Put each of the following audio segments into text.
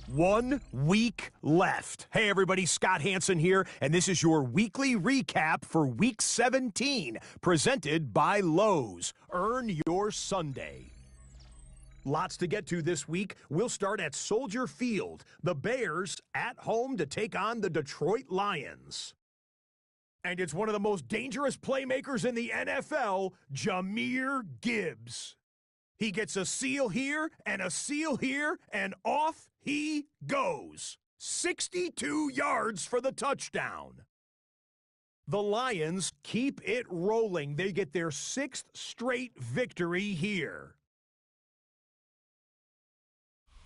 1 week left. Hey everybody, Scott Hanson here, and this is your weekly recap for Week 17, presented by Lowe's. Earn your Sunday. Lots to get to this week. We'll start at Soldier Field. The Bears at home to take on the Detroit Lions. And it's one of the most dangerous playmakers in the NFL, Jahmyr Gibbs. He gets a seal here, and off he goes. 62 yards for the touchdown. The Lions keep it rolling. They get their 6th straight victory here.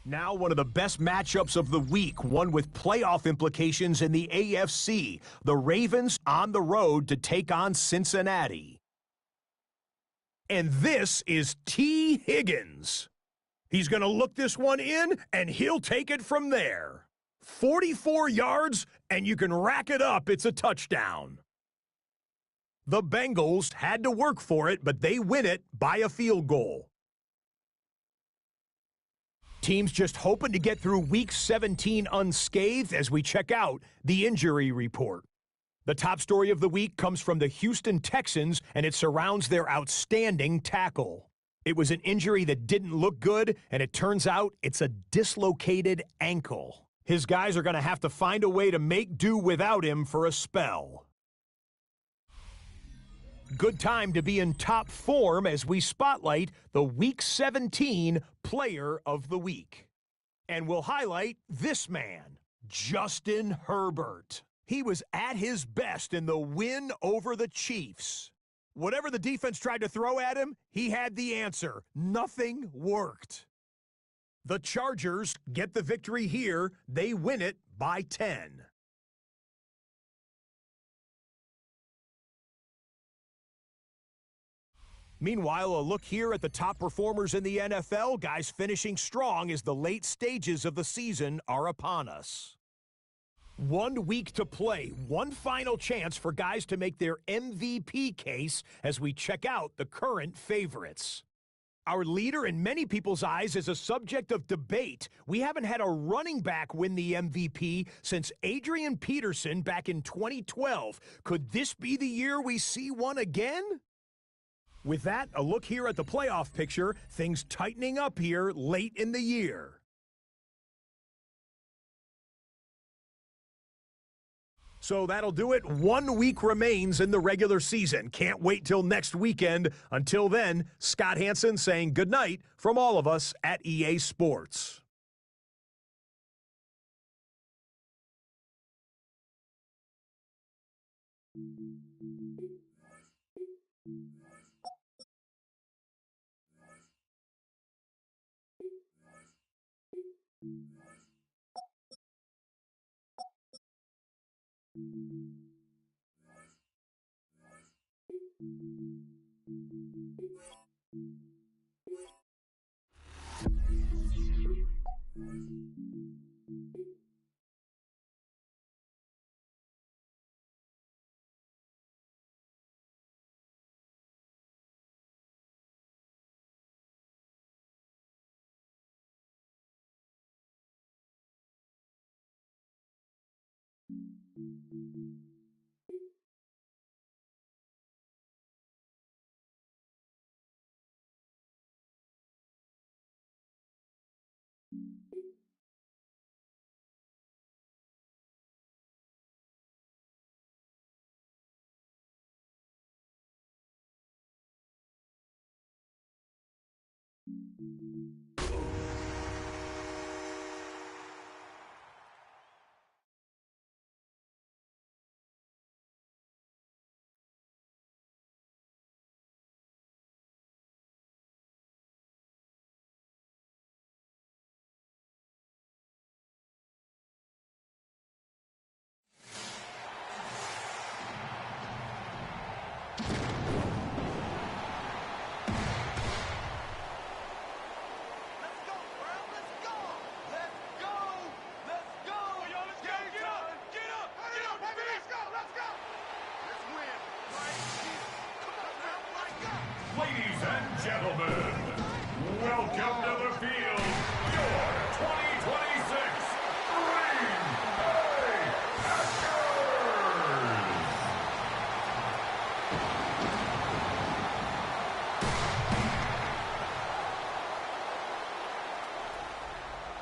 Now one of the best matchups of the week, one with playoff implications in the AFC. The Ravens on the road to take on Cincinnati. And this is T. Higgins. He's going to look this one in, and he'll take it from there. 44 yards, and you can rack it up. It's a touchdown. The Bengals had to work for it, but they win it by a field goal. Teams just hoping to get through Week 17 unscathed as we check out the injury report. The top story of the week comes from the Houston Texans, and it surrounds their outstanding tackle. It was an injury that didn't look good, and it turns out it's a dislocated ankle. His guys are going to have to find a way to make do without him for a spell. Good time to be in top form as we spotlight the Week 17 Player of the Week. And we'll highlight this man, Justin Herbert. He was at his best in the win over the Chiefs. Whatever the defense tried to throw at him, he had the answer. Nothing worked. The Chargers get the victory here. They win it by 10. Meanwhile, a look here at the top performers in the NFL, guys finishing strong as the late stages of the season are upon us. 1 week to play, one final chance for guys to make their MVP case as we check out the current favorites. Our leader in many people's eyes is a subject of debate. We haven't had a running back win the MVP since Adrian Peterson back in 2012. Could this be the year we see one again? With that, a look here at the playoff picture, things tightening up here late in the year. So that'll do it. 1 week remains in the regular season. Can't wait till next weekend. Until then, Scott Hanson saying goodnight from all of us at EA Sports.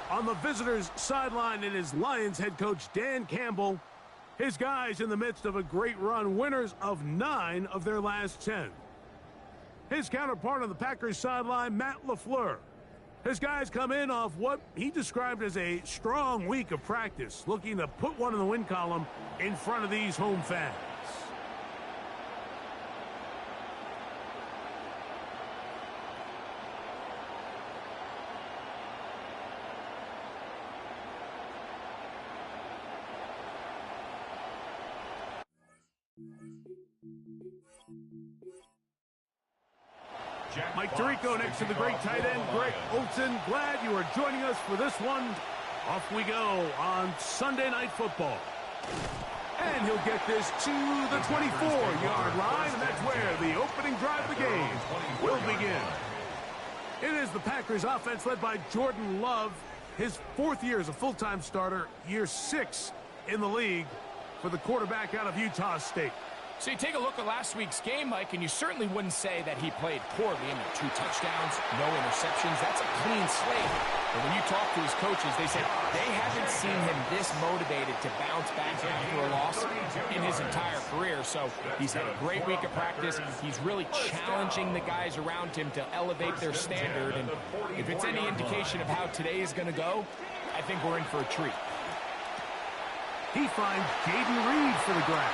On the visitors' sideline, it is Lions head coach Dan Campbell. His guys in the midst of a great run, winners of 9 of their last 10. His counterpart on the Packers sideline, Matt LaFleur. His guys come in off what he described as a strong week of practice, looking to put one in the win column in front of these home fans. Mike Tirico next to the great tight end, Greg Olsen. Glad you are joining us for this one. Off we go on Sunday Night Football. And he'll get this to the 24-yard line, and that's where the opening drive of the game will begin. It is the Packers offense led by Jordan Love. His 4th year as a full-time starter, year 6 in the league for the quarterback out of Utah State. So you take a look at last week's game, Mike, and you certainly wouldn't say that he played poorly. I mean, 2 touchdowns, no interceptions. That's a clean slate. But when you talk to his coaches, they say they haven't seen him this motivated to bounce back after a loss in his entire career. So he's had a great week of practice. He's really challenging the guys around him to elevate their standard. And if it's any indication of how today is going to go, I think we're in for a treat. He finds Jaden Reed for the grab.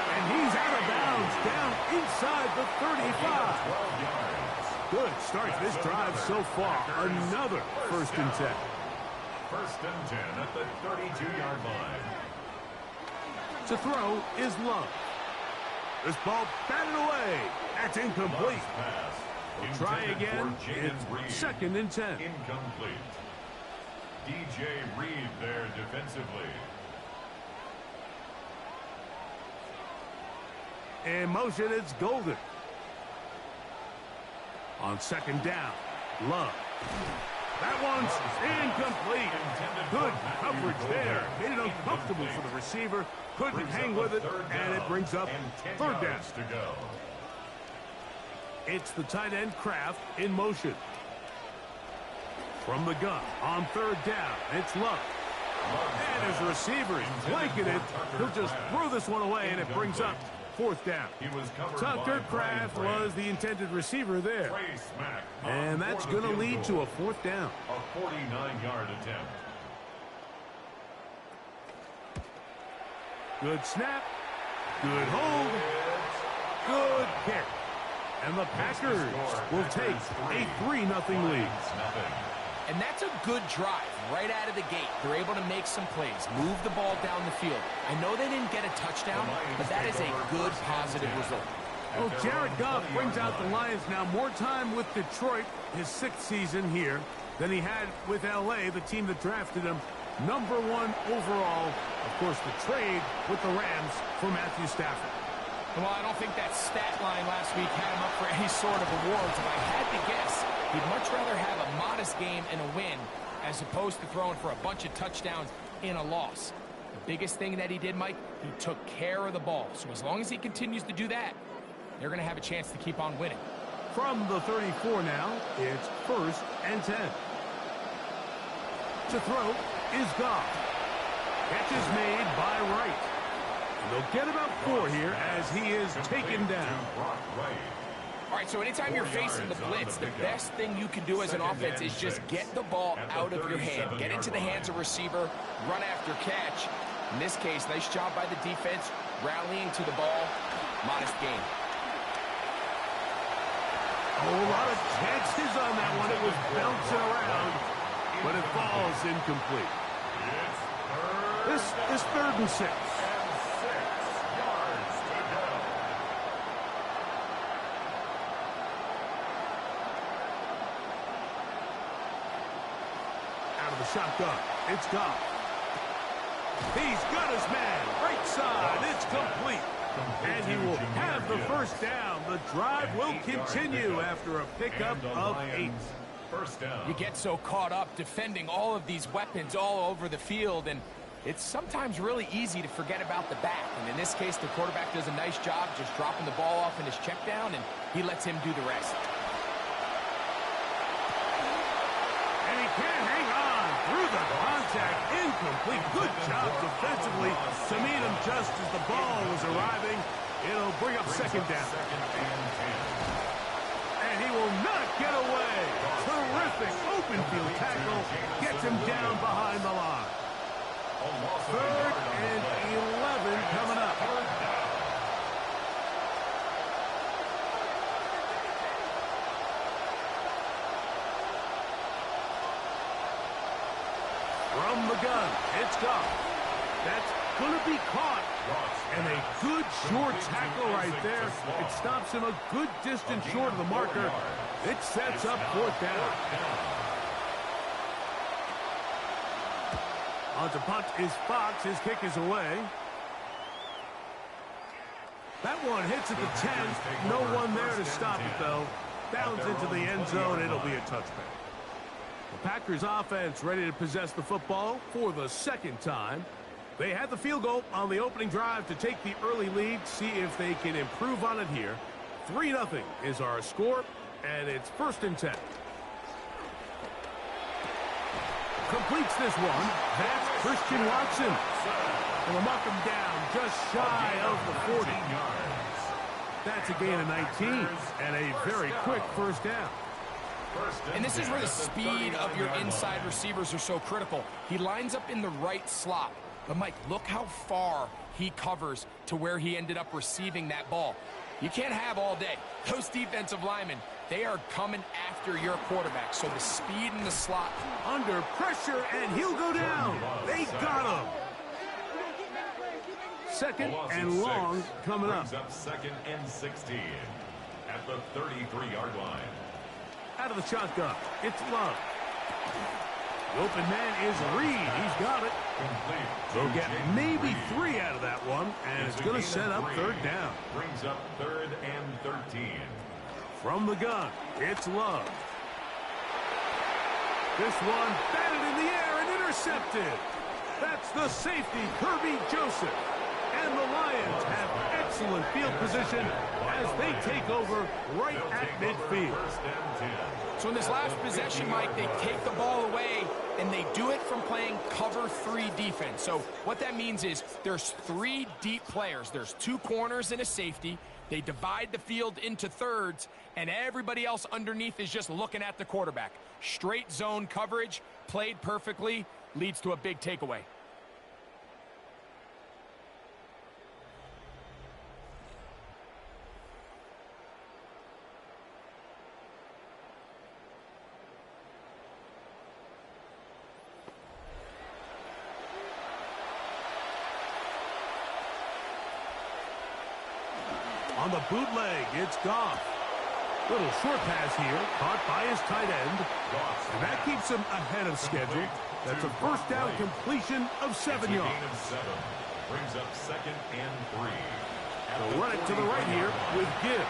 And he's out of bounds, down inside the 35. Good start to this drive so far. Another 1st and 10. 1st and 10 at the 32-yard line. To throw is Love. This ball batted away. That's incomplete. We'll try again. It's 2nd and 10. Incomplete. DJ Reed there defensively. In motion, it's Golden. On 2nd down, Love. That one's incomplete. Good coverage there. Made it uncomfortable for the receiver. Couldn't hang with it, and it brings up 3rd down. It's the tight end Kraft in motion. From the gun on 3rd down, it's Love. And his receivers blanketed. He'll just throw this one away, and it brings up 4th down. Tucker Kraft was the intended receiver there. And that's going to lead to a 4th down. A 49-yard attempt. Good snap. Good hold. Good kick. And the Packers will take a 3-0 lead. And that's a good drive right out of the gate. They're able to make some plays, move the ball down the field. I know they didn't get a touchdown, but that is a good, positive result. Well, Jared Goff brings out the Lions now. More time with Detroit, his 6th season here, than he had with L.A., the team that drafted him #1 overall. Of course, the trade with the Rams for Matthew Stafford. Well, I don't think that stat line last week had him up for any sort of awards. If I had to guess, he'd much rather have a modest game and a win as opposed to throwing for a bunch of touchdowns in a loss. The biggest thing that he did, Mike, he took care of the ball. So as long as he continues to do that, they're going to have a chance to keep on winning. From the 34 now, it's 1st and 10. To throw is Goff. Catch is made by Wright. And they'll get about 4 here as he is taken down. All right, so anytime you're facing the blitz, the best thing you can do as an offense is just get the ball out of your hand. Get into the hands of receiver, run after catch. In this case, nice job by the defense, rallying to the ball. Modest gain. A lot of chances on that one. It was bouncing around, but it falls incomplete. This is 3rd and 6. The shotgun. It's Goff. He's got his man. Right side. It's complete. And he will have the 1st down. The drive will continue after a pickup of 8. 1st down. You get so caught up defending all of these weapons all over the field, and it's sometimes really easy to forget about the back. And in this case, the quarterback does a nice job just dropping the ball off in his check down, and he lets him do the rest. And he can't hang on. the contact, incomplete. Good job defensively to meet him just as the ball was arriving. It'll bring up second down. And he will not get away. Terrific open field tackle. Gets him down behind the line. 3rd and 11 coming up. From the gun, it's Goff. That's going to be caught. And a good short tackle right there. It stops him a good distance short of the marker. It sets up 4th down. On to punt is Fox. His kick is away. That one hits at the 10. No one there to stop it, though. Bounds into the end zone. It'll be a touchback. The Packers offense ready to possess the football for the 2nd time. They had the field goal on the opening drive to take the early lead. See if they can improve on it here. 3-0 is our score, and it's 1st and 10. Completes this one. That's Christian Watson. And we'll knock him down just shy of the 40. That's a gain of 19 and a very quick 1st down. And this is where the speed of your inside receivers are so critical. He lines up in the right slot. But, Mike, look how far he covers to where he ended up receiving that ball. You can't have all day. Those defensive linemen, they are coming after your quarterback. So the speed in the slot. Under pressure, and he'll go down. They got him. 2nd and long coming up. 2nd and 16 at the 33-yard line. Out of the shotgun, it's Love. The open man is Reed. He's got it. They'll get maybe 3 out of that one, and it's going to set up 3rd down. Brings up 3rd and 13. From the gun, it's Love. This one batted in the air and intercepted. That's the safety, Kirby Joseph. And the Lions have excellent field position as they take over right at midfield. So in this last possession, Mike, they take the ball away, and they do it from playing cover 3 defense. So what that means is there's 3 deep players. There's 2 corners and a safety. They divide the field into thirds, and everybody else underneath is just looking at the quarterback. Straight zone coverage, played perfectly, leads to a big takeaway. On the bootleg, it's Goff. Little short pass here, caught by his tight end. And that keeps him ahead of schedule. That's a 1st down completion of 7 yards. Brings up 2nd and 3. They'll run it to the right here with Gibbs.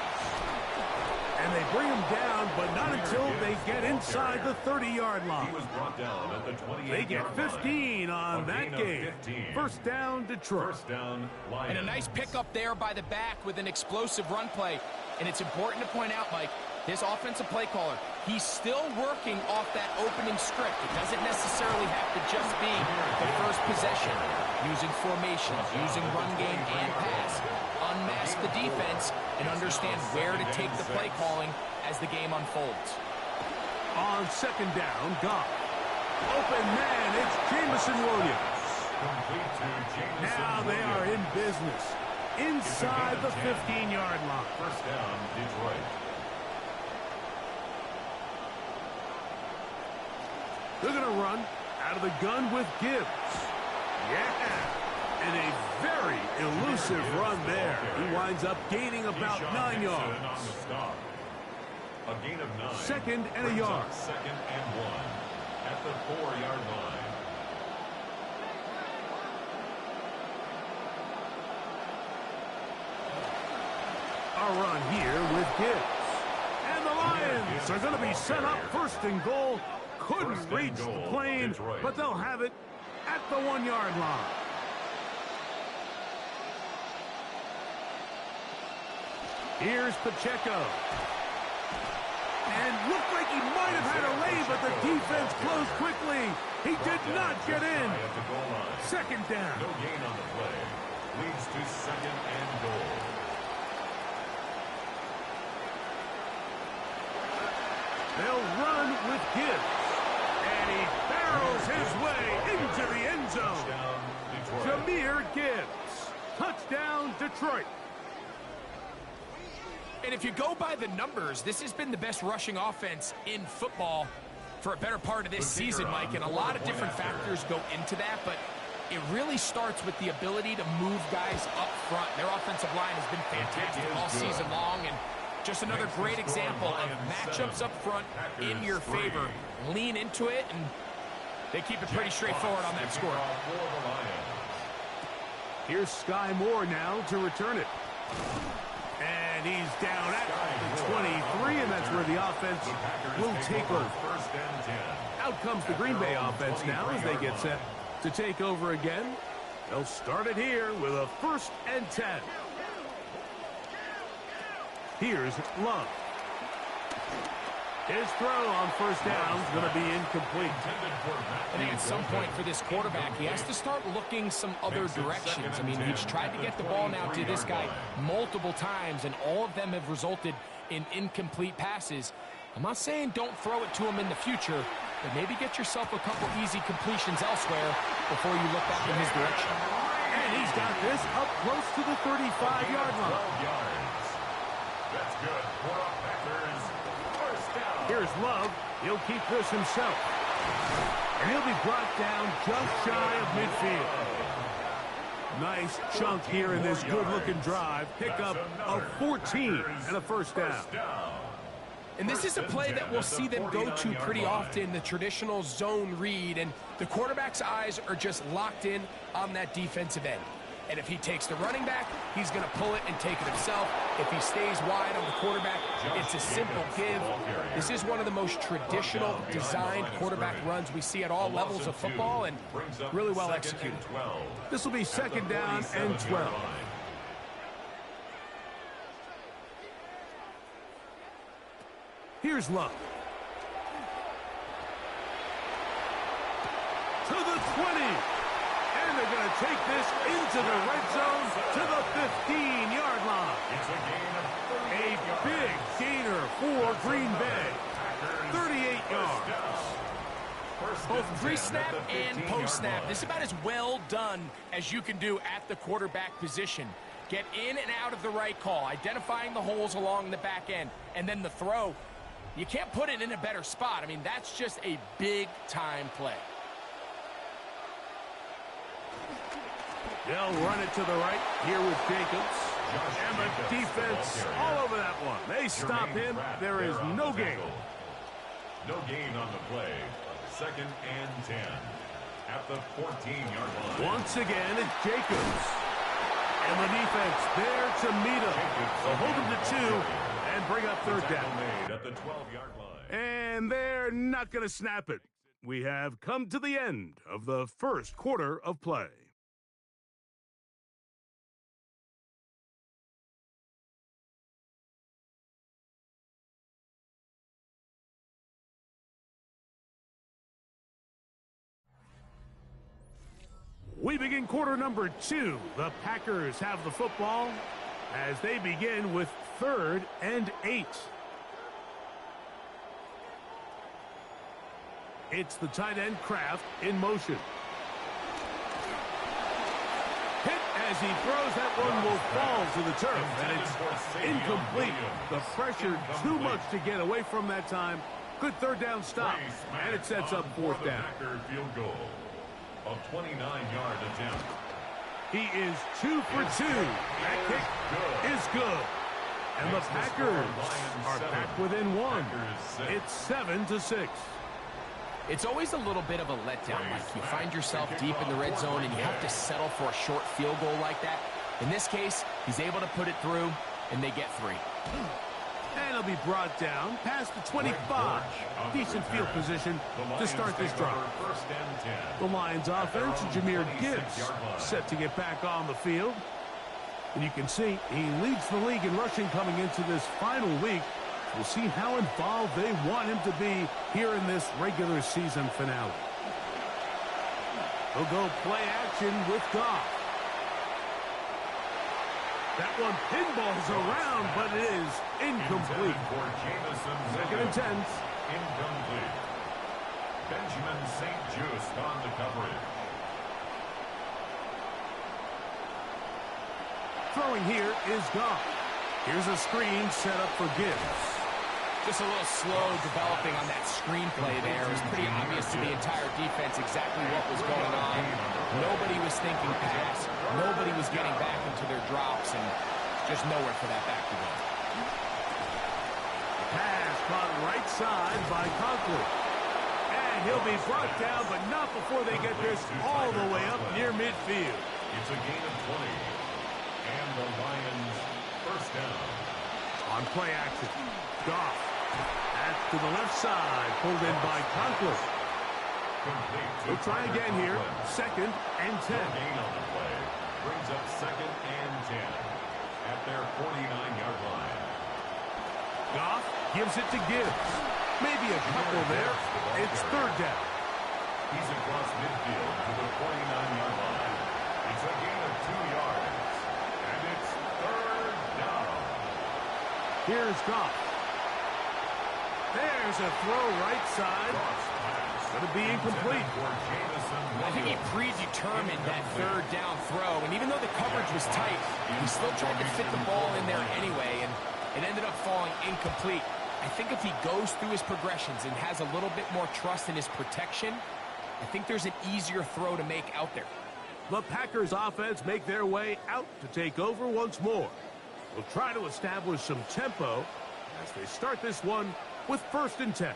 And they bring him down, but not until they get inside the 30-yard line. He was brought down at the 28-yard line. They get 15 on that game. 1st down, Detroit. 1st down, Lions. And a nice pickup there by the back with an explosive run play. And it's important to point out, Mike, his offensive play caller, he's still working off that opening script. It doesn't necessarily have to just be the first possession. Using formations, using run game and pass. Unmask the defense and understand where to take the play calling as the game unfolds. On 2nd down, Goff. Open man, it's Jameson Williams. Now they are in business. Inside the 15-yard line. 1st down, Detroit. They're going to run out of the gun with Gibbs. Yeah. And a very elusive run there. He winds up gaining about 9 yards. A gain of 9. 2nd and a yard. 2nd and 1 at the 4-yard line. A run here with Gibbs. And the Lions are going to be set up 1st and goal. Couldn't reach the plane, but they'll have it at the 1-yard line. Here's Pacheco. And looked like he might have had a lay, but the defense closed quickly. He did not get in. Second down. No gain on the play. Leads to second and goal. They'll run with Gibbs. And he barrels his way into the end zone. Jahmyr Gibbs. Touchdown, Detroit. And if you go by the numbers, this has been the best rushing offense in football for a better part of this season, Mike. And a lot of different factors go into that, but it really starts with the ability to move guys up front. Their offensive line has been fantastic all season long, and just another great example of matchups up front in your favor. Lean into it, and they keep it pretty straightforward on that score. Here's Sky Moore now to return it. And he's down at the 23, and that's where the offense will take over. Out comes the Green Bay offense now as they get set to take over again. They'll start it here with a 1st and 10. Here's Love. His throw on 1st down is going to be incomplete. I think at some point for this quarterback, he has to start looking some other directions. I mean, he's tried to get the ball now to this guy multiple times, and all of them have resulted in incomplete passes. I'm not saying don't throw it to him in the future, but maybe get yourself a couple easy completions elsewhere before you look back in his direction. And he's got this up close to the 35-yard line. That's good. Packers. First down. Here's Love. He'll keep this himself. And he'll be brought down just shy of midfield. Nice chunk here in this good-looking drive. Pick up a 14 and a 1st down. And this is a play that we'll see them go to pretty often, the traditional zone read, and the quarterback's eyes are just locked in on that defensive end. And if he takes the running back, he's going to pull it and take it himself. If he stays wide on the quarterback, it's a simple give. This is one of the most traditional designed quarterback runs we see at all levels of football, and really well executed. This will be 2nd down and 12. Here's Love. To the 20. And they're going to take this into the red zone to the 15-yard line. A big gainer for Green Bay. 38 yards. Both pre-snap and post-snap. This is about as well done as you can do at the quarterback position. Get in and out of the right call, identifying the holes along the back end, and then the throw. You can't put it in a better spot. I mean, that's just a big-time play. They'll run it to the right here with Jacobs. And the defense all over that one. They stop him. There is no gain. No gain on the play. 2nd and 10. At the 14-yard line. Once again, it's Jacobs. And the defense there to meet him. They'll hold him to 2 and bring up 3rd down. At the 12-yard line. And they're not going to snap it. We have come to the end of the 1st quarter of play. We begin quarter number 2. The Packers have the football as they begin with 3rd and 8. It's the tight end Kraft in motion. Hit as he throws. That one will fall to the turf, and it's incomplete. The pressure too much to get away from that time. Good 3rd down stop, and it sets up 4th down. Field goal. A 29-yard attempt. He is 2 for 2. That kick is good. And the Packers are back within 1. It's 7-6. It's always a little bit of a letdown, Mike. You find yourself deep in the red zone and you have to settle for a short field goal like that. In this case, he's able to put it through, and they get 3. And he'll be brought down past the 25. Decent field position to start this drive. The Lions offense, Jahmyr Gibbs, set to get back on the field. And you can see he leads the league in rushing coming into this final week. We'll see how involved they want him to be here in this regular season finale. He'll go play action with Goff. That one pinballs around, but it is incomplete. Second and 10. Incomplete. Benjamin St-Juste on the coverage. Throwing here is Goff. Here's a screen set up for Gibbs. Just a little slow developing on that screenplay there. It was pretty obvious to the entire defense exactly what was going on. Nobody was thinking pass. Nobody was getting back into their drops, and just nowhere for that back to go. Pass caught right side by Conklin. And he'll be brought down, but not before they get this all the way up near midfield. It's a gain of 20. And the Lions first down. On play action, Goff. That's to the left side, pulled in by Conklin. We'll try again here. Second and 10. Gain on the play brings up second and 10 at their 49-yard line. Goff gives it to Gibbs. Maybe a couple there. It's third down. He's across midfield to the 49-yard line. It's a gain of 2 yards. And it's third down. Here's Goff. There's a throw right side. Going to be incomplete. I think he predetermined that third down throw, and even though the coverage was tight, he still tried to fit the ball in there anyway, and it ended up falling incomplete. I think if he goes through his progressions and has a little bit more trust in his protection, I think there's an easier throw to make out there. The Packers offense make their way out to take over once more. We'll try to establish some tempo as they start this one with first and 10.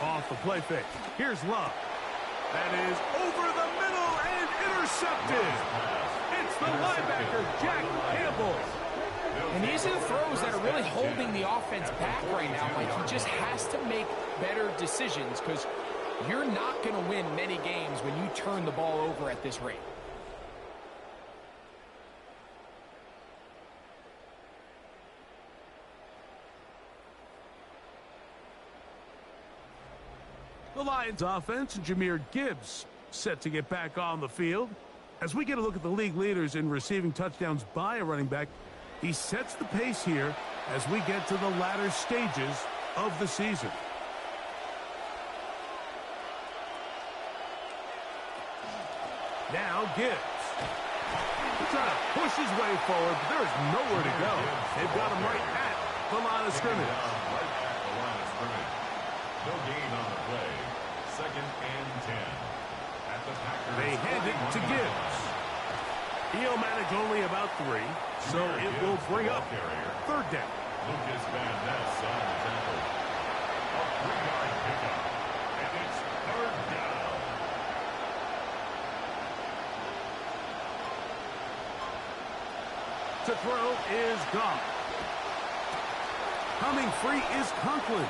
Off the play fake. Here's Love. That is over the middle and intercepted. It's the linebacker, Jack Campbell. And these are the throws that are really holding the offense back right now. Like, he just has to make better decisions because you're not going to win many games when you turn the ball over at this rate. The Lions offense and Jahmyr Gibbs set to get back on the field. As we get a look at the league leaders in receiving touchdowns by a running back, he sets the pace here as we get to the latter stages of the season. Now Gibbs. He's trying to push his way forward, but there's nowhere to go. They've got him right at the line of scrimmage. No gain on the play. Second and 10. At the Packers. They hand it to Gibbs. He'll manage only about 3, so it will bring up third down. Lucas Van Ness on the tackle. A 3-yard pickup. And it's third down. To throw is Goff. Coming free is Conklin.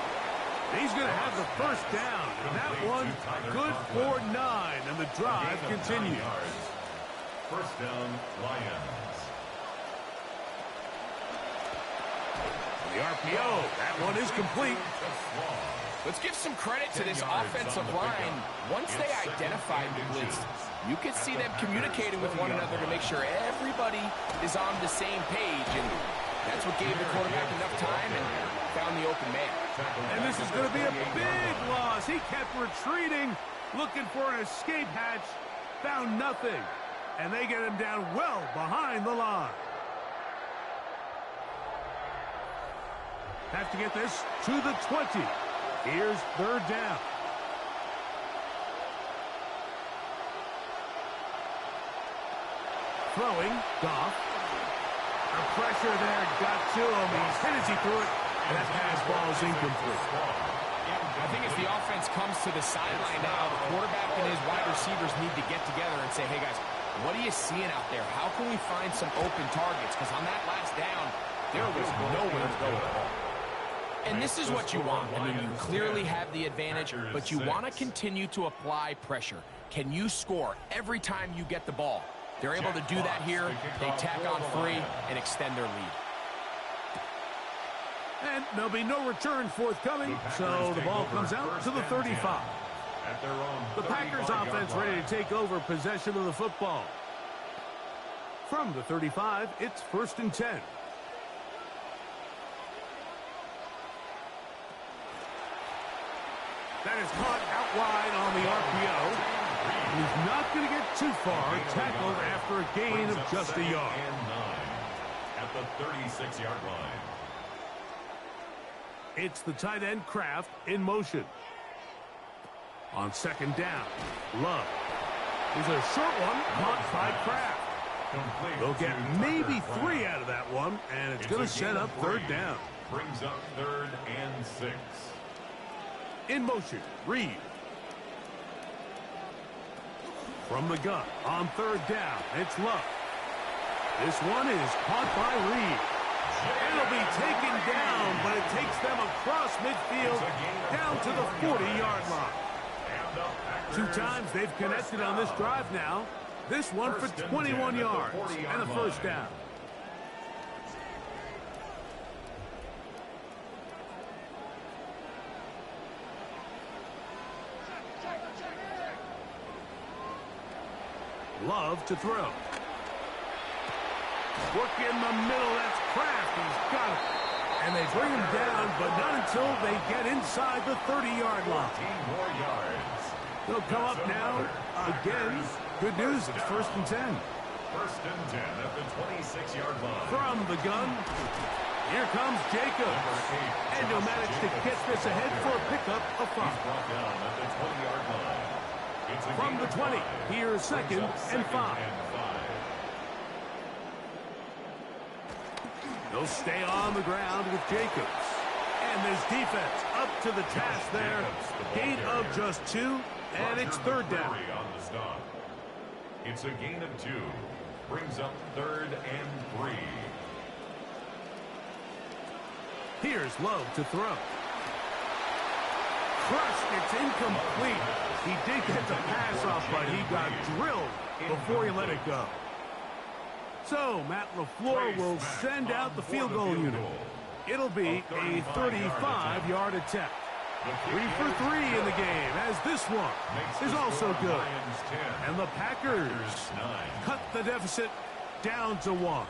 He's going to have the first down. And that one good for 9. And the drive continues. First down, Lions. The RPO. That one is complete. Let's give some credit to this offensive line. Once they identified the blitz, you could see them communicating with one another to make sure everybody is on the same page. And that's what gave the quarterback enough time and found the open man. And this is going to be a big loss. He kept retreating, looking for an escape hatch, found nothing. And they get him down well behind the line. Have to get this to the 20. Here's third down. Throwing, Goff. The pressure there got to him. He's hit as he threw it. And that pass ball is incomplete. I think as the offense comes to the sideline now, the quarterback and his wide receivers need to get together and say, hey, guys, what are you seeing out there? How can we find some open targets? Because on that last down, there was nowhere to go at all. And this is what you want. I mean, you clearly have the advantage, but you want to continue to apply pressure. Can you score every time you get the ball? They're able to do that here. They tack on 3 and extend their lead. And there'll be no return forthcoming, so the ball comes out to the 35. The Packers offense ready to take over possession of the football. From the 35, it's 1st and 10. That is caught out wide on the RPO. He's not going to get too far. Tackled after a gain of just a yard. At the 36-yard line. It's the tight end Kraft in motion. On 2nd down, Love. Here's a short one caught by Kraft. They'll get maybe 3 out of that one, and it's going to set up 3rd down. Brings up 3rd and 6. In motion, Reed. From the gun, on 3rd down, it's Love. This one is caught by Reed. It'll be taken down, but it takes them across midfield down to the 40-yard line. 2 times they've connected on this drive now. This one for 21 yards and a 1st down. Love to throw. Work in the middle. That's Kraft. He's got it. And they bring him down, but not until they get inside the 30-yard line. 15 more yards. They'll come up now again. Good news, it's 1st and 10. 1st and 10 at the 26-yard line. From the gun, here comes Jacobs. And he'll manage to get this ahead for a pickup of 5. Brought down at the 20-yard line. From the 20, here's 2nd and 5. They'll stay on the ground with Jacobs. And this defense up to the task there. Gain of just 2, and it's 3rd down. On the stop. It's a gain of 2. Brings up 3rd and 3. Here's Love to throw. Crushed, it's incomplete. He did get the pass off, but he got drilled before he let it go. So, Matt LaFleur will send out the field goal unit. It'll be a 35-yard attempt. 3 for 3 in the game, as this one is also good. And the Packers cut the deficit down to 1.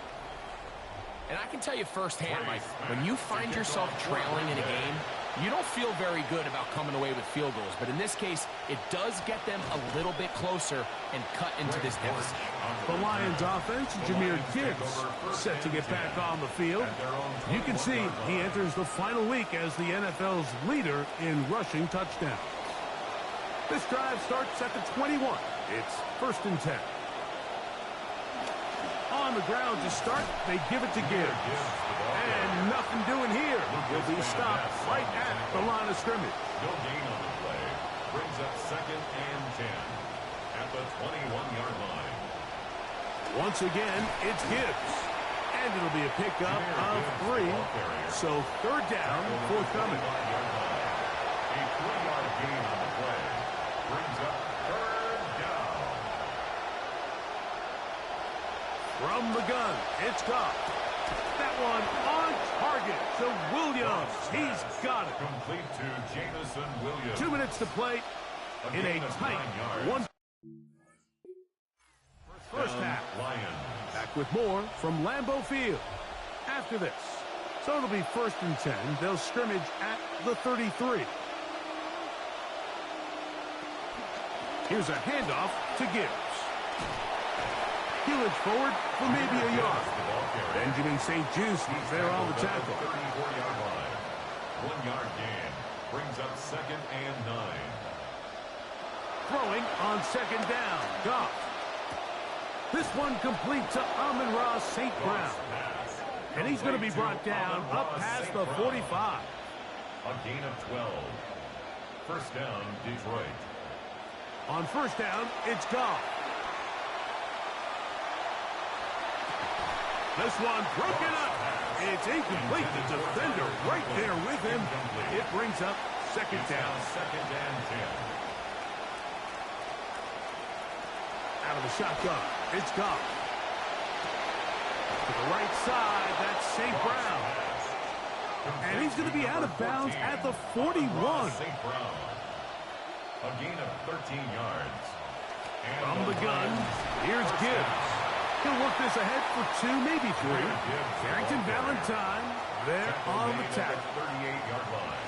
And I can tell you firsthand, Mike, when you find yourself trailing in a game, you don't feel very good about coming away with field goals. But in this case, it does get them a little bit closer and cut into this deficit. The Lions offense, Jahmyr Gibbs, set to get back on the field. You can see he enters the final week as the NFL's leader in rushing touchdowns. This drive starts at the 21. It's 1st and 10. On the ground to start, they give it to Gibbs. And nothing doing here. He'll be stopped right at the line of scrimmage. No gain on the play. Brings up 2nd and 10 at the 21-yard line. Once again, it's Gibbs. And it'll be a pickup of 3. So 3rd down, forthcoming. A 3-yard gain on the play. Brings up 3rd down. From the gun, it's Goff. That one on target to Williams. He's got it. Complete to Jameson Williams. 2 minutes to play in a tight 1. First half. Lions. Back with more from Lambeau Field. After this. So it'll be 1st and 10. They'll scrimmage at the 33. Here's a handoff to Gibbs. He'll edge forward for maybe a yard. Benjamin St-Juste is there on the tackle. 34-yard line. 1-yard gain. Brings up 2nd and 9. Throwing on 2nd down. Goff. This one complete to Amon-Ra St. Brown. And he's going to be brought down up past the 45. A gain of 12. 1st down, Detroit. On 1st down, it's Goff. This one broken up. It's incomplete. The defender right there with him. It brings up 2nd down. 2nd and 10. Out of the shotgun, it's Goff. To the right side, that's St. Brown. And he's going to be out of bounds at the 41. St. Brown. A gain of 13 yards. From the gun, here's Gibbs. He'll work this ahead for 2, maybe 3. Carrington Valentine there on the tackle. 38-yard line.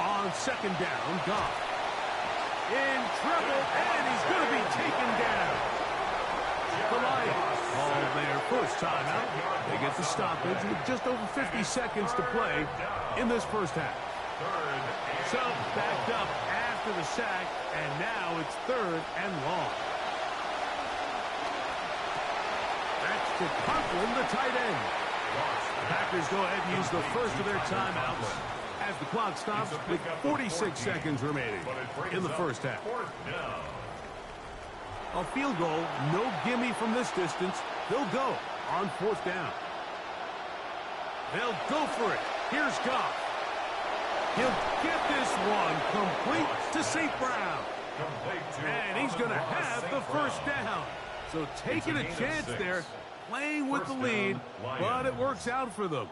On second down, Goff. In trouble, and he's going to be taken down. The Lions call their first timeout. They get the stoppage with just over 50 seconds to play in this first half. So backed up after the sack, and now it's 3rd and long. That's to Conklin, the tight end. The Packers go ahead and use the first of their timeouts as the clock stops with 46 seconds remaining in the first half. A field goal, no gimme from this distance. They'll go on 4th down. They'll go for it. Here's Goff. He'll get this one complete to St. Brown. And he's going to have the first down. So taking a chance there, playing with the lead, but it works out for them.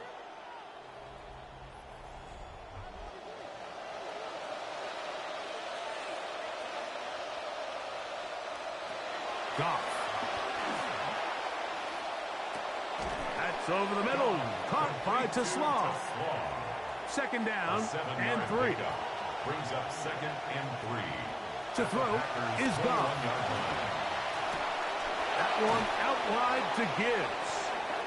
Goff. That's over the middle. Caught by TeSlaa. Second down and 3. Brings up 2nd and 3. To throw is Goff. That one out wide to Gibbs.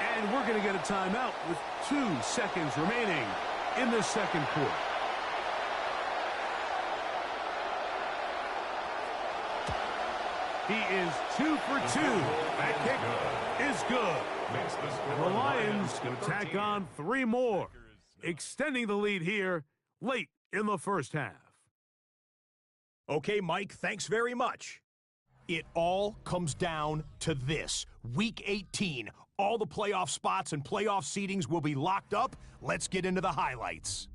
And we're going to get a timeout with 2 seconds remaining in the second quarter. He is 2 for 2. That kick is good. And the Lions going to tack on 3 more, extending the lead here late in the first half. Okay, Mike, thanks very much. It all comes down to this. Week 18, all the playoff spots and playoff seedings will be locked up. Let's get into the highlights.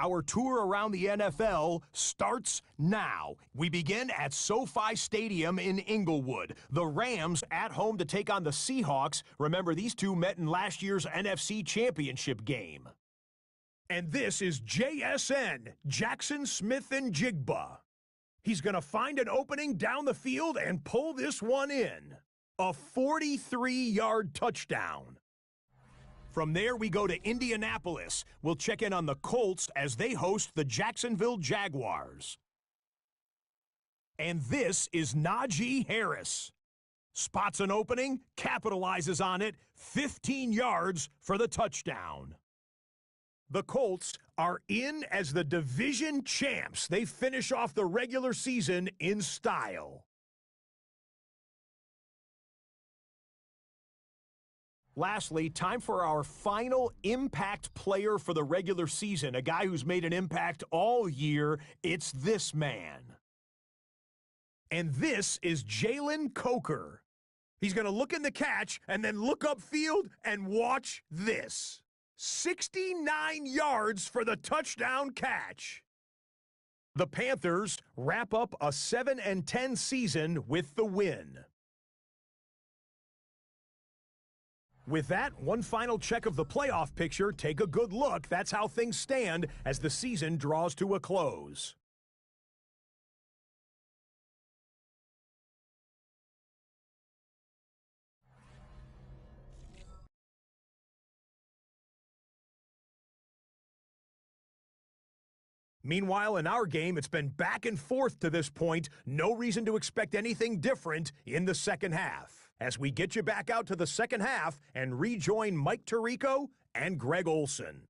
Our tour around the NFL starts now. We begin at SoFi Stadium in Inglewood. The Rams at home to take on the Seahawks. Remember, these two met in last year's NFC Championship game. And this is JSN, Jackson Smith and Jigba. He's going to find an opening down the field and pull this one in. A 43-yard touchdown. From there, we go to Indianapolis. We'll check in on the Colts as they host the Jacksonville Jaguars. And this is Najee Harris. Spots an opening, capitalizes on it, 15 yards for the touchdown. The Colts are in as the division champs. They finish off the regular season in style. Lastly, time for our final impact player for the regular season, a guy who's made an impact all year. It's this man. And this is Jalen Coker. He's going to look in the catch and then look upfield and watch this. 69 yards for the touchdown catch. The Panthers wrap up a 7-10 season with the win. With that, one final check of the playoff picture. Take a good look. That's how things stand as the season draws to a close. Meanwhile, in our game, it's been back and forth to this point. No reason to expect anything different in the second half. As we get you back out to the second half and rejoin Mike Tirico and Greg Olson.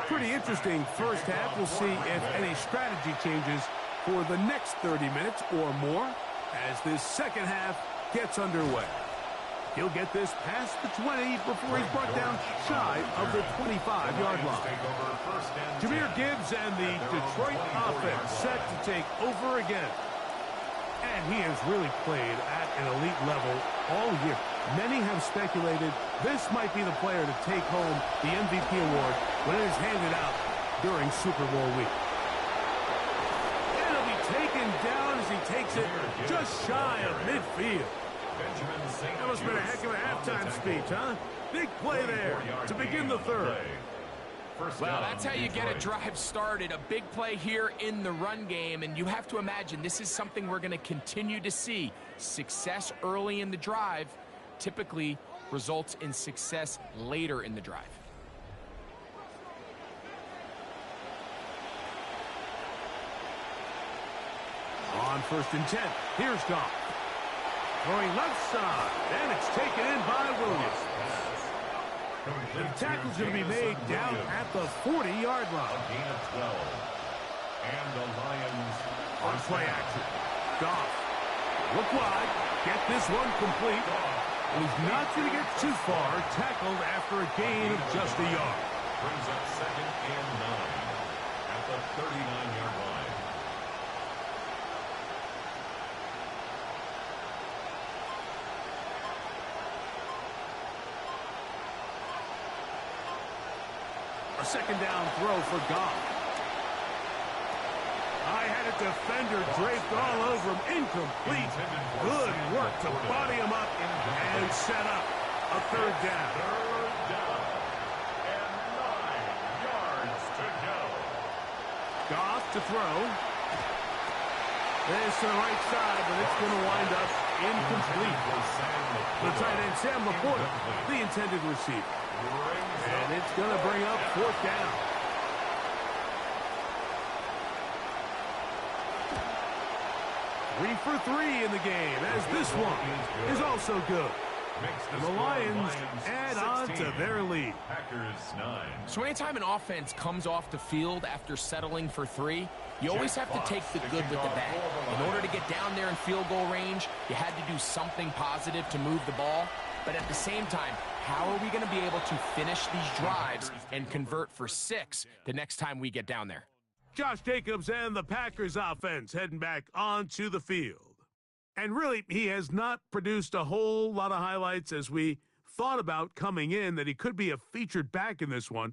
Pretty interesting first half. We'll see if any strategy changes for the next 30 minutes or more as this second half gets underway. He'll get this past the 20 before he's brought down shy of the 25-yard line. Jahmyr Gibbs and the Detroit offense set to take over again. And he has really played at an elite level all year. Many have speculated this might be the player to take home the MVP award when it is handed out during Super Bowl week. And he'll be taken down as he takes it just shy of midfield. That must have been a heck of a halftime speech, huh? Big play there to begin the third. Well, that's how you get a drive started. A big play here in the run game, and you have to imagine this is something we're going to continue to see. Success early in the drive typically results in success later in the drive. On 1st and 10, here's Goff. Throwing left side, and it's taken in by Williams. The tackle's going to be made down at the 40-yard line. A gain of 12. And the Lions On play action. Goff. Look wide. Get this one complete. And he's not going to get too far. Tackled after a gain of just a yard. brings up 2nd and 9 at the 39-yard line. A 2nd down throw for Goff. I had a defender draped all over him. Incomplete. Good work to body him up and set up a 3rd down. 3rd down and 9 yards to go. Goff to throw. This to the right side, but it's going to wind up incomplete. The tight end, Sam Laporta, the intended receiver. And it's going to bring up 4th down. Three for 3 in the game, as this one is also good. And the Lions add on to their lead. Packers 9. So anytime an offense comes off the field after settling for 3, you always have to take the good with the bad. In order to get down there in field goal range, you had to do something positive to move the ball. But at the same time, how are we going to be able to finish these drives and convert for 6 the next time we get down there? Josh Jacobs and the Packers offense heading back onto the field. And really, he has not produced a whole lot of highlights as we thought about coming in, that he could be a featured back in this one.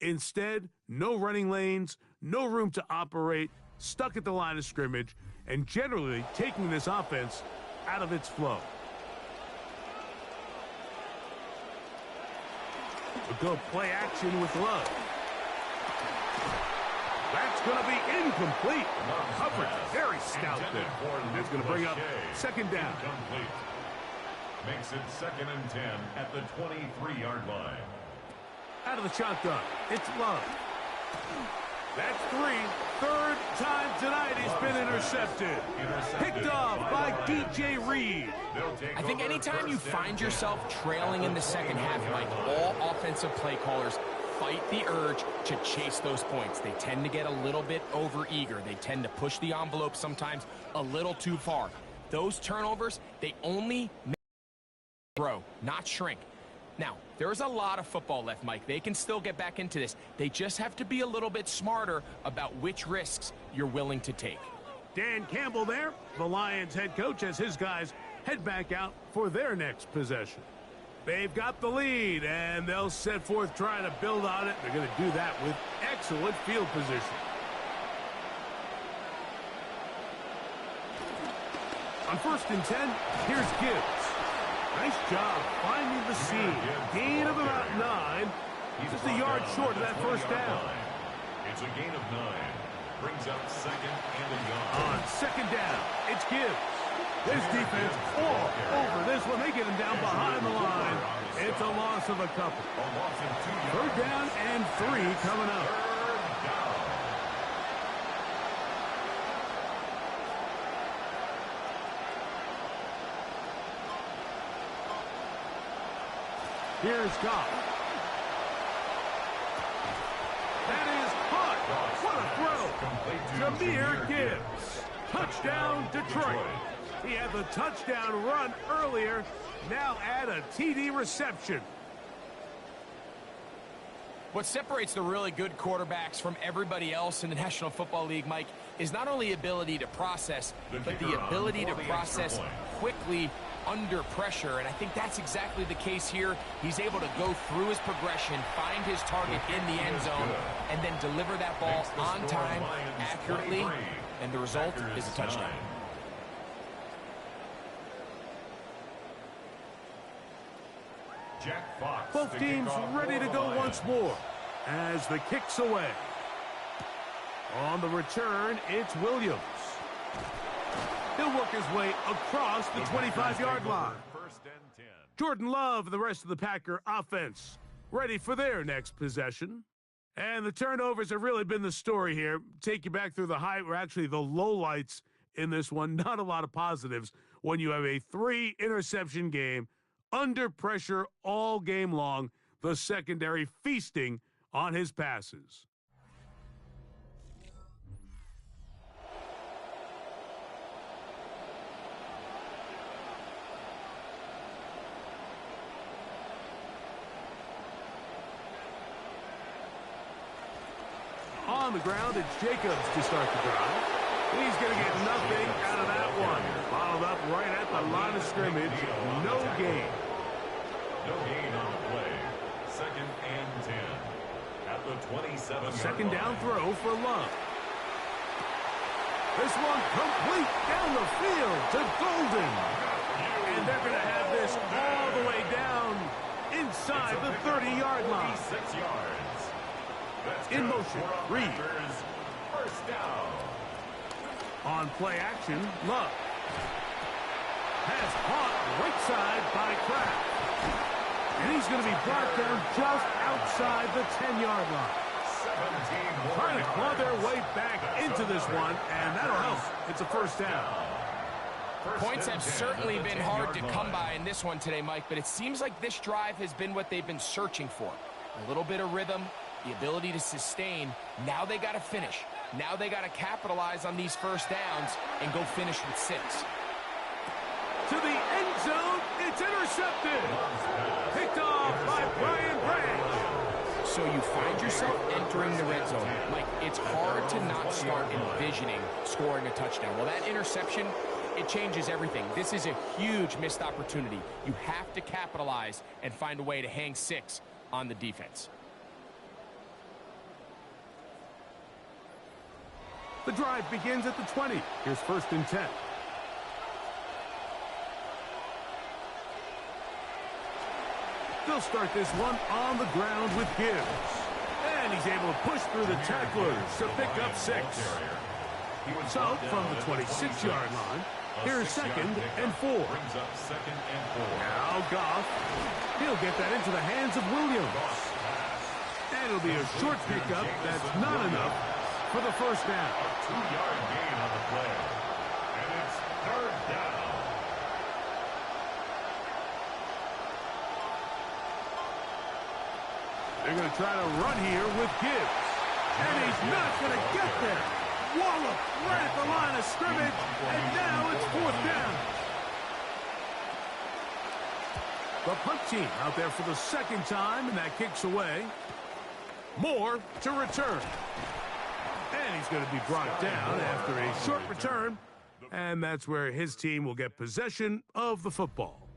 Instead, no running lanes, no room to operate, stuck at the line of scrimmage, and generally taking this offense out of its flow. We'll go play action with Love. That's going to be incomplete. Coverage very stout there. That's going to bring up 2nd down. Incomplete. Makes it 2nd and 10 at the 23-yard line. Out of the shotgun, it's Love. That's 3. 3rd time tonight he's been intercepted. Picked off by DJ Reed. I think anytime you find yourself trailing in the second half, like all offensive play callers, fight the urge to chase those points. They tend to get a little bit over-eager. They tend to push the envelope sometimes a little too far. Those turnovers, they only grow, not shrink. Now, there's a lot of football left, Mike. They can still get back into this. They just have to be a little bit smarter about which risks you're willing to take. Dan Campbell there, the Lions head coach, as his guys head back out for their next possession. They've got the lead, and they'll set forth trying to build on it. They're going to do that with excellent field position. On 1st and 10, here's Gibbs. Nice job finding the seam. Gain of about 9. Just a yard short of that 1st down. It's a gain of 9. Brings up 2nd and a yard. On 2nd down, it's Gibbs. This defense all over this one. They get him down behind the line. It's a loss of a couple. A loss of 2 yards. 3rd down and 3 coming up. 3rd down. Here's Goff. That is caught. What a throw. Jahmyr Gibbs. Touchdown, Detroit. He had the touchdown run earlier. Now add a TD reception. What separates the really good quarterbacks from everybody else in the National Football League, Mike, is not only ability to process, but the ability to process quickly under pressure. And I think that's exactly the case here. He's able to go through his progression, find his target in the end zone, and then deliver that ball on time, accurately, and the result is a touchdown. Jack Fox. Both teams ready to go once more as the kick's away. On the return, it's Williams. He'll work his way across the 25-yard line. First and 10. Jordan Love and the rest of the Packer offense ready for their next possession. And the turnovers have really been the story here. Take you back through the actually the lowlights in this one. Not a lot of positives when you have a 3-interception game under pressure all game long, the secondary feasting on his passes. On the ground, it's Jacobs to start the drive. He's going to get nothing out of that one. Followed up right at the line of scrimmage. No gain. No gain on the play. Second and 10. At the 27. Second down throw for Love. This one complete down the field to Golden. And they're going to have this all the way down inside the 30-yard line. 36 yards. In motion, Reed. First down. On play action, Love. Has caught right side by Kraft. And he's going to be brought down just outside the 10-yard line. 17 Trying to claw their way back into this one, and that'll help. It's a first down. Points have certainly been hard to come by in this one today, Mike, but it seems like this drive has been what they've been searching for. A little bit of rhythm, the ability to sustain. Now they got to finish. Now they got to capitalize on these first downs and go finish with 6. To the end zone, it's intercepted. Picked off by Brian Branch. So you find yourself entering the red zone. Mike, it's hard to not start envisioning scoring a touchdown. Well, that interception, it changes everything. This is a huge missed opportunity. You have to capitalize and find a way to hang 6 on the defense. The drive begins at the 20. Here's first and 10. They'll start this one on the ground with Gibbs. And he's able to push through the tacklers to pick up 6. So, from the 26-yard line, here's second and 4. Now Goff. He'll get that into the hands of Williams. And it'll be a short pickup that's not enough for the first down. 2-yard gain on the play. And it's third down. They're going to try to run here with Gibbs. And he's not going to get there. Wallop right at the line of scrimmage. And now it's fourth down. The punt team out there for the second time, and that kicks away. Moore to return. And he's going to be brought down after a short return. And that's where his team will get possession of the football.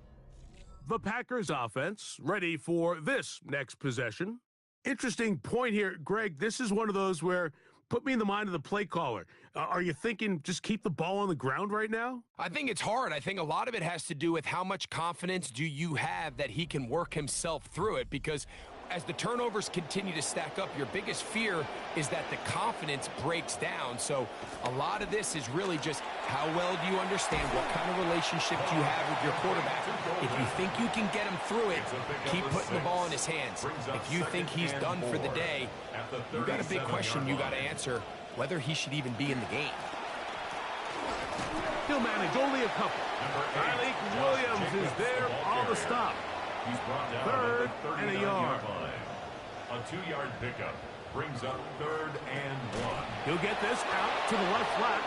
The Packers offense ready for this next possession. Interesting point here, Greg. This is one of those where put me in the mind of the play caller. Are you thinking just keep the ball on the ground right now? I think it's hard. I think a lot of it has to do with how much confidence do you have that he can work himself through it, because as the turnovers continue to stack up, your biggest fear is that the confidence breaks down. So a lot of this is really just how well do you understand, what kind of relationship do you have with your quarterback. If you think you can get him through it, keep putting the ball in his hands. If you think he's done for the day, you got a big question you got to answer, whether he should even be in the game. He'll manage only a couple. Tyreek Williams is there on the stop. He's brought down Third and a yard. A 2-yard pickup brings up third and 1. He'll get this out to the left flat.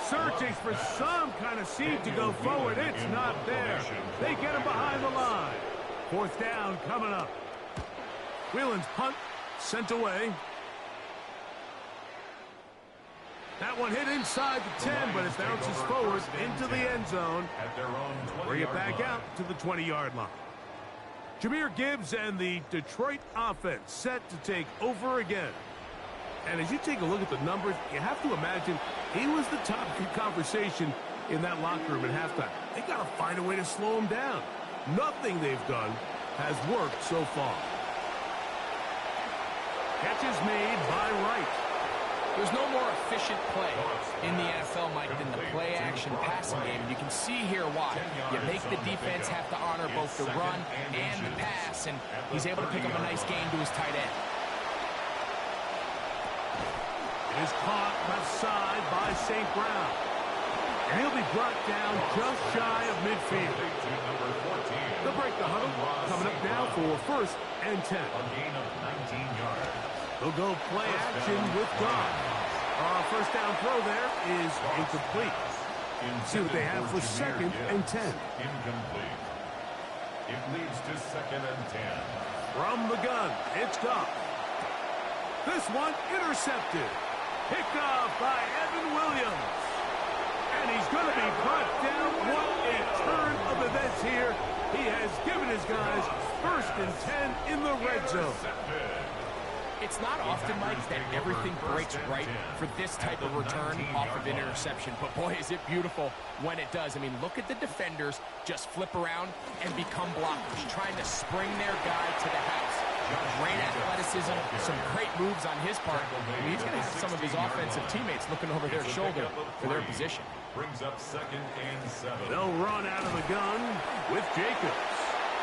Searching for some kind of seam to go forward. It's not there. They get him behind the line. Fourth down coming up. Whelan's punt sent away. That one hit inside the 10, but it bounces forward into the end zone. Bring it back out to the 20-yard line. Jahmyr Gibbs and the Detroit offense set to take over again. And as you take a look at the numbers, you have to imagine he was the top conversation in that locker room at halftime. They got to find a way to slow him down. Nothing they've done has worked so far. Catch is made by Wright. There's no more efficient play in the NFL, Mike, than the play-action passing game. And you can see here why. You make the defense have to honor both the run and the pass, and he's able to pick up a nice gain to his tight end. It is caught left side by St. Brown. And he'll be brought down just shy of midfield. They'll break the huddle, coming up now for 1st and 10. A gain of 19 yards. They'll go play action with God. First down throw there is incomplete. See what they have for 2nd and 10. Incomplete. It leads to 2nd and 10. From the gun, it's Goff. This one intercepted. Picked off by Evan Williams. And he's going to be brought down. What a turn of events here. He has given his guys 1st and 10 in the red zone. It's not often, Mike, that everything breaks right for this type of return off of an interception. But, boy, is it beautiful when it does. I mean, look at the defenders just flip around and become blockers, trying to spring their guy to the house. Great athleticism, some great moves on his part. I mean, he's going to have some of his offensive teammates looking over their shoulder for their position. Brings up 2nd and 7. They'll run out of the gun with Jacobs.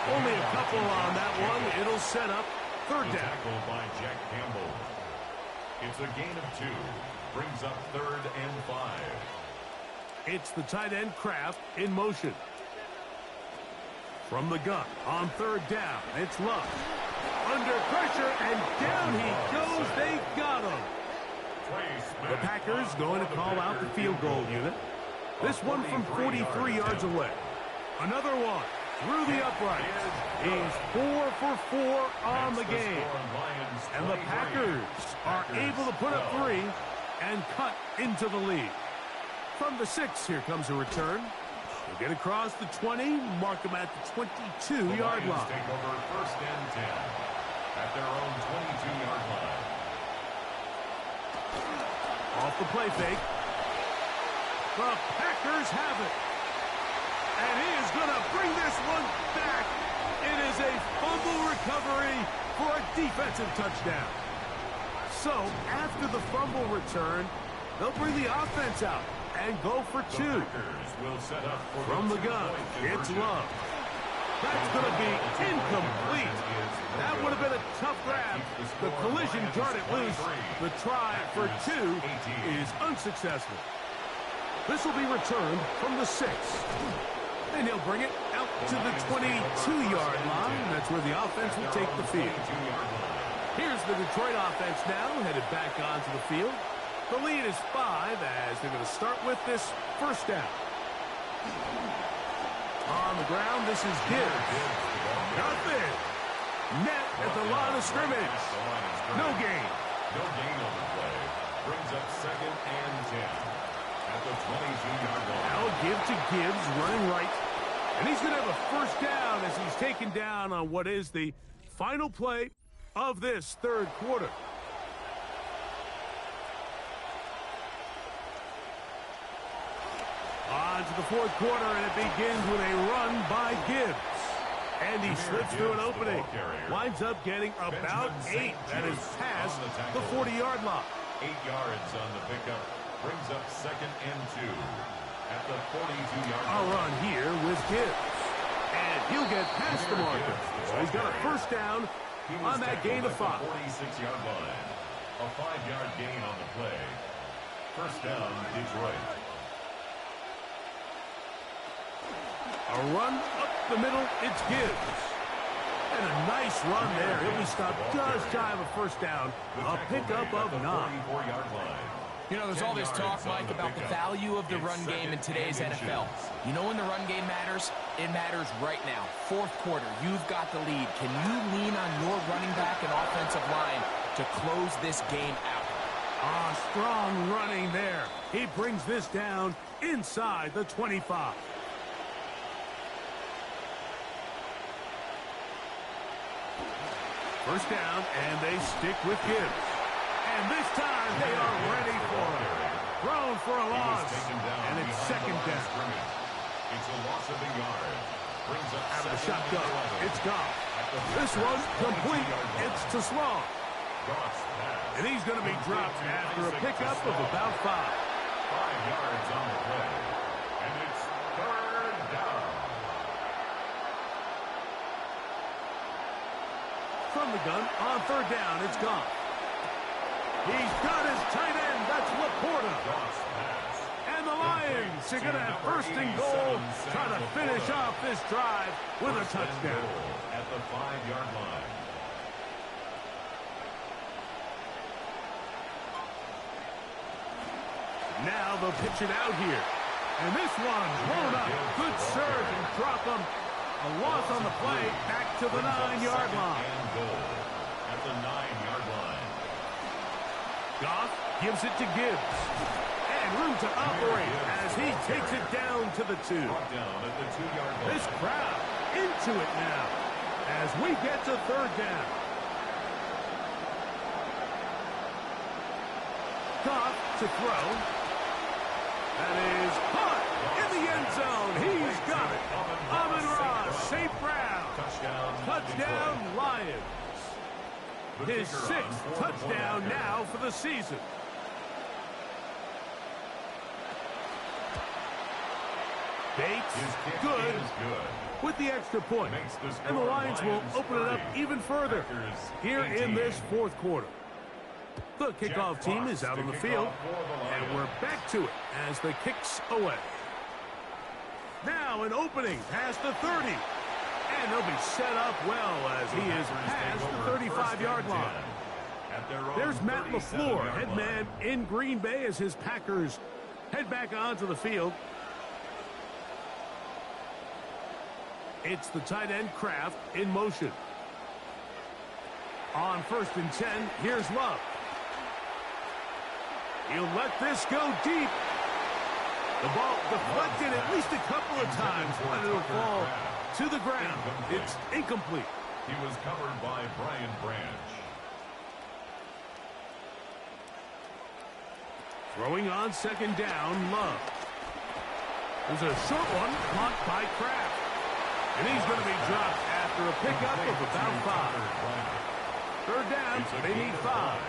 Only a couple on that one. It'll set up 3rd down. Tackled by Jack Campbell. It's a gain of 2. Brings up 3rd and 5. It's the tight end Kraft in motion. From the gun on 3rd down, it's Love. Under pressure, and down he goes. They got him. The Packers going to call out the field goal unit. This one from 43 yards away. Another one through the upright. He's 4 for 4 on the game. And the Packers are able to put up 3 and cut into the lead. From the 6, here comes a return. They'll get across the 20, mark them at the 22-yard line. Take over 1st and 10 at their own 22-yard line. Off the play fake. The Packers have it. And he is going to bring this one back. It is a fumble recovery for a defensive touchdown. So, after the fumble return, they'll bring the offense out and go for 2. From the gun, it's Love. That's going to be incomplete. That would have been a tough grab. The collision jarred it loose. The try for 2 is unsuccessful. This will be returned from the 6. And he'll bring it out to the 22-yard line. That's where the offense will take the field. Here's the Detroit offense now, headed back onto the field. The lead is 5 as they're going to start with this 1st down. On the ground, this is Gibbs. Nothing. Net at the line of scrimmage. No gain. No gain on the play. Brings up 2nd and 10 at the 22-yard line. Now give to Gibbs, running right. And he's going to have a 1st down as he's taken down on what is the final play of this 3rd quarter. On to the 4th quarter, and it begins with a run by Gibbs. And he slips through an opening. Winds up getting about 8. That is past the 40-yard line. 8 yards on the pickup. Brings up 2nd and 2 at the 42-yard line. A run here with Gibbs. And he'll get past the marker. So he's got a 1st down on that gain of 5. 46-yard line. A 5-yard gain on the play. 1st down, Detroit. A run up the middle, it's Gibbs. And a nice run there. He'll be stopped just shy of a 1st down. A pickup of 9. 44-yard line. You know, there's all this talk, Mike, about the value of the run game in today's NFL. You know when the run game matters? It matters right now. 4th quarter, you've got the lead. Can you lean on your running back and offensive line to close this game out. Strong running there. He brings this down inside the 25. First down, and they stick with Gibbs. And this time they are ready for him. Thrown for a loss, and it's second down. It's a loss of a yard. Brings up out of the shotgun. It's Goff. This one complete. It's to Sloan. And he's going to be dropped after a pickup of about 5. 5 yards on the play. And it's third down. From the gun, on third down, it's Goff. He's got his tight end. That's Laporta. And the Lions are going to have first and goal, try to finish off this drive with a touchdown. At the 5-yard line. Now they'll pitch it out here. And this one blown up. Good surge and drop him. A loss on the play, back to the 9-yard line. And goal at the 9-yard line. Goff gives it to Gibbs. And room to operate as he takes it down to the 2. Brought down at the 2-yard line. This crowd into it now as we get to third down. Goff to throw. That is caught in the end zone. He's got it. Amon-Ra, St. Brown. Touchdown, Lions. His 6th touchdown now for the season. Bates, good with the extra point. And the Lions will open it up even further here in this fourth quarter. The kickoff team is out on the field, and we're back to it as the kick's away. Now an opening past the 30. And he'll be set up well as he is past the 35-yard line. There's Matt LaFleur, head man in Green Bay as his Packers head back onto the field. It's the tight end Kraft in motion. On first and 10, here's Love. He'll let this go deep. The ball deflected at least a couple of times, but it'll fall to the ground. It's incomplete. He was covered by Brian Branch. Throwing on second down, Love. There's a short one caught by Kraft. And he's going to be dropped after a pickup of about 5. Third down, they need 5.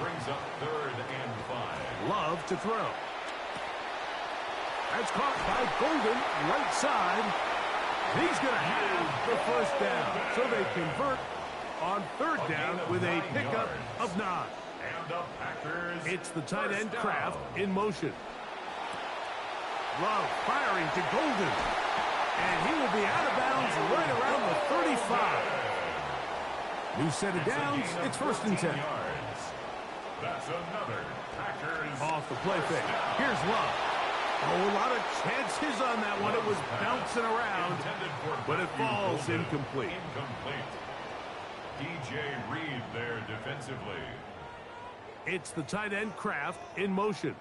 Brings up third and 5. Love to throw. That's caught by Golden, right side. He's going to have the first down. So they convert on third down with a pickup of 9. And the Packers. It's the tight end Kraft in motion. Love firing to Golden. And he will be out of bounds right around the 35. New set of downs. It's first and 10. That's another Packers. Off the play fake. Here's Love. Oh, a lot of chances on that one. It was bouncing around, but it falls incomplete. DJ Reed there defensively. It's the tight end Kraft in motion.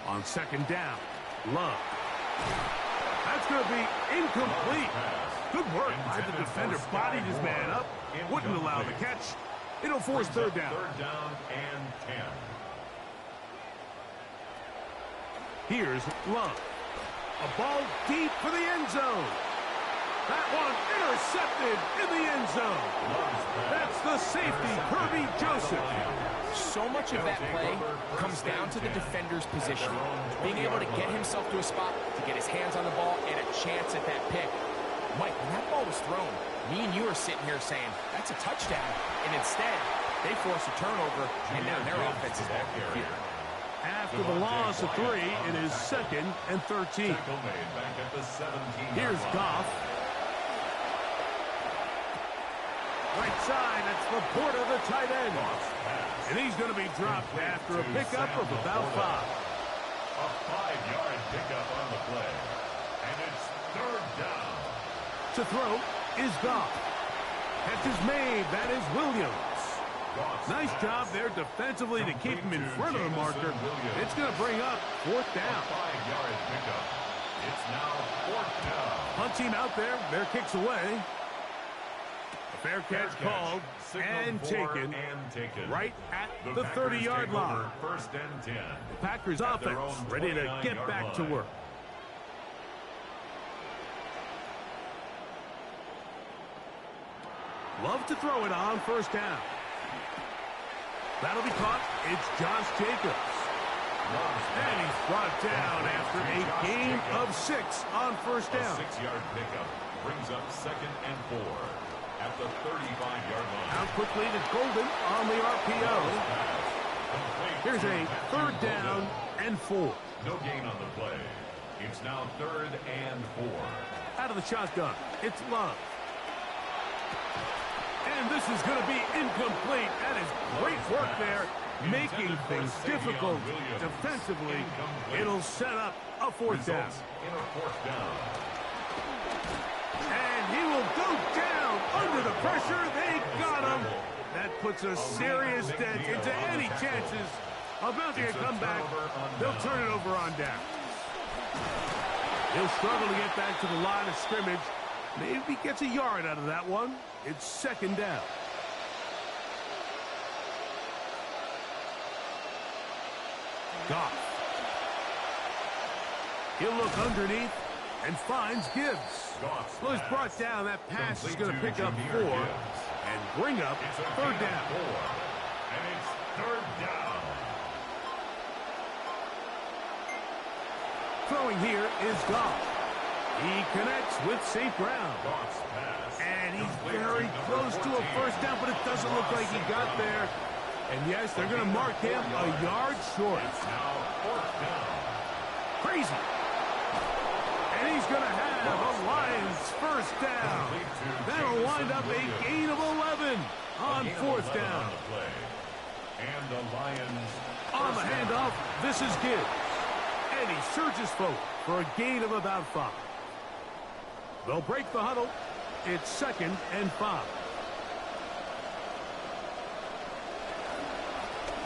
On second down, Love. That's going to be incomplete. Good work by the defender. Bodied his man up. Wouldn't allow the catch. It'll force third down. Third down and 10. Here's Love. A ball deep for the end zone. That one intercepted in the end zone. That's the safety, Kirby Joseph. So much of that play comes down to the defender's positioning. Being able to get himself to a spot, to get his hands on the ball, and a chance at that pick. Mike, when that ball was thrown, me and you are sitting here saying, that's a touchdown. And instead, they force a turnover, and now their offense is back here. After the loss of 3, it is second and 13. Here's Goff. Right side, it's Laporta, the tight end. And he's going to be dropped after a pickup of about 5. A 5-yard pickup on the play. And it's third down. To throw is Goff. Catch is made. That is Williams. Nice job there defensively to keep him in front of the marker. It's going to bring up fourth down. 5-yard pickup. It's now fourth down. Punt team out there. Their kick's away. A fair catch called and taken right at the 30-yard line. First and 10. The Packers offense ready to get back to work. Love to throw it on first down. That'll be caught. It's Josh Jacobs. And he's brought down after a gain of 6 on first down. A 6-yard pickup brings up second and 4 at the 35-yard line. Out quickly to Golden on the RPO. Here's a third down and 4. No gain on the play. It's now third and 4. Out of the shotgun, it's Love. And this is going to be incomplete. That is great work there, making things difficult defensively. It'll set up a fourth down. In a fourth down. And he will go down under the pressure. They got him. That puts a serious dent into any chances of mounting a comeback. They'll turn it over on down. He'll struggle to get back to the line of scrimmage. Maybe he gets a yard out of that one. It's second down. Goff. He'll look underneath and finds Gibbs. Well, he's brought down. That pass is going to pick up 4 and bring up third down. And it's third down. Throwing here is Goff. He connects with St. Brown. And he's very close to a first down, but it doesn't look like he got there. And yes, they're going to mark him a yard short. It's now fourth down. Crazy. And he's going to have a Lions first down. That'll wind up a gain of 11 on fourth down. And the Lions on the handoff, this is Gibbs. And he surges forward for a gain of about 5. They'll break the huddle. It's second and 5.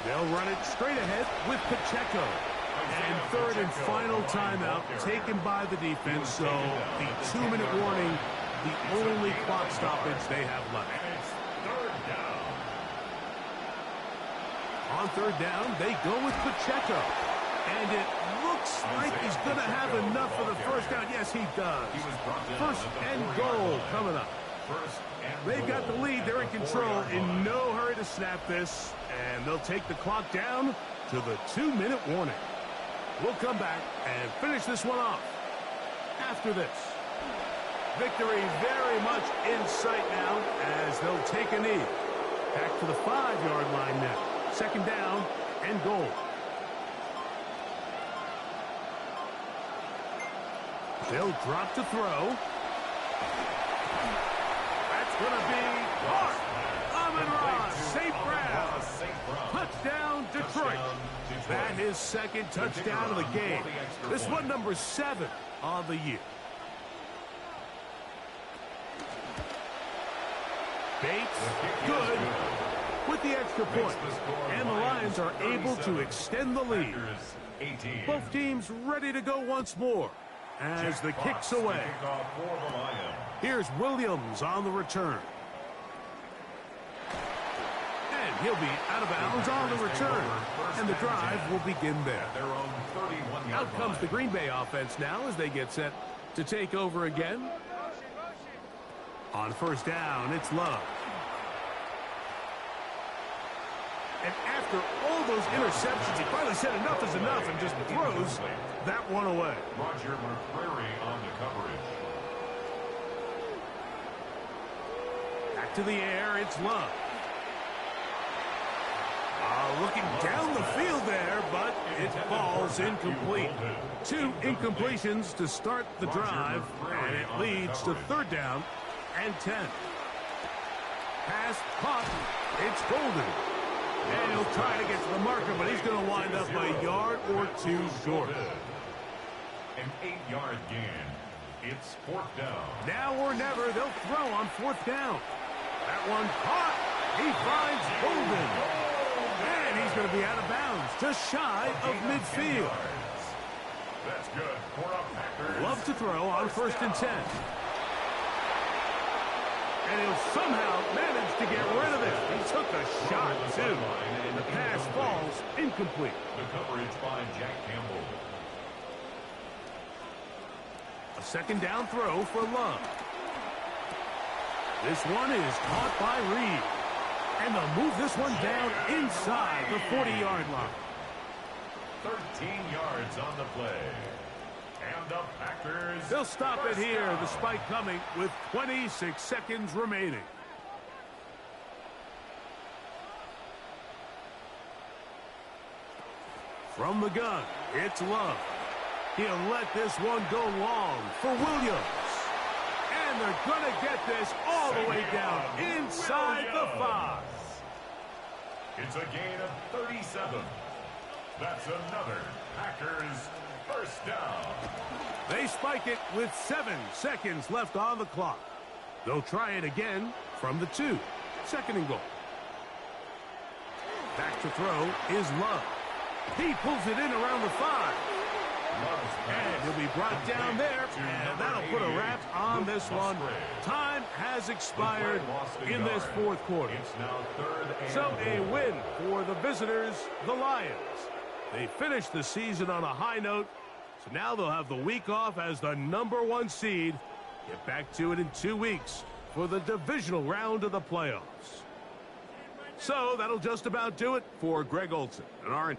They'll run it straight ahead with Pacheco. And third and final timeout taken by the defense. So the 2-minute warning, the only clock stoppage they have left. And it's third down. On third down, they go with Pacheco. And it looks like he's going to have enough for the first down. Yes, he does. First and goal coming up. They've got the lead. They're in control. In no hurry to snap this. And they'll take the clock down to the 2-minute warning. We'll come back and finish this one off after this. Victory very much in sight now as they'll take a knee. Back to the 5-yard line now. Second down and goal. They'll drop to throw. That's going to be caught. Amon-Ra, St. Brown. Touchdown, Detroit. That is second touchdown of the game. This one number 7 on the year. Bates, good with the extra point. And the Lions are able to extend the lead. Both teams ready to go once more. As the kick's away. Here's Williams on the return. And he'll be out of bounds on the return. And the drive will begin there. Out comes the Green Bay offense now as they get set to take over again. On first down, it's Love. And after all those interceptions, he finally said enough is enough and just throws that one away. Roger McCreary on the coverage. Back to the air, it's Love. Looking down the field there, but it falls incomplete. 2 incompletions to start the drive, and it leads to third down and 10. Pass caught. It's Golden. And he'll try to get to the marker, but he's going to wind up a yard or 2 short. An 8-yard gain. It's fourth down. Now or never, they'll throw on fourth down. That one caught. He finds Golden. And he's going to be out of bounds, just shy of midfield. That's good for a Packers. Love to throw on 1st and 10. And he'll somehow manage to get rid of it. He took a shot, too. The pass falls incomplete. The coverage by Jack Campbell. A 2nd down throw for Love. This one is caught by Reed. And they'll move this one down inside the 40-yard line. 13 yards on the play. And the Packers... They'll stop it here, the spike coming with 26 seconds remaining. From the gun, it's Love. He'll let this one go long for Williams. And they're going to get this all the way down inside the 5. It's a gain of 37. That's another Packers first down. They spike it with 7 seconds left on the clock. They'll try it again from the 2. 2nd and goal. Back to throw is Love. He pulls it in around the 5. And he'll be brought down there, and that'll put a wrap on this one. Time has expired in this 4th quarter. So a win for the visitors, the Lions. They finished the season on a high note, so now they'll have the week off as the #1 seed. Get back to it in 2 weeks for the divisional round of the playoffs. So that'll just about do it for Greg Olsen and our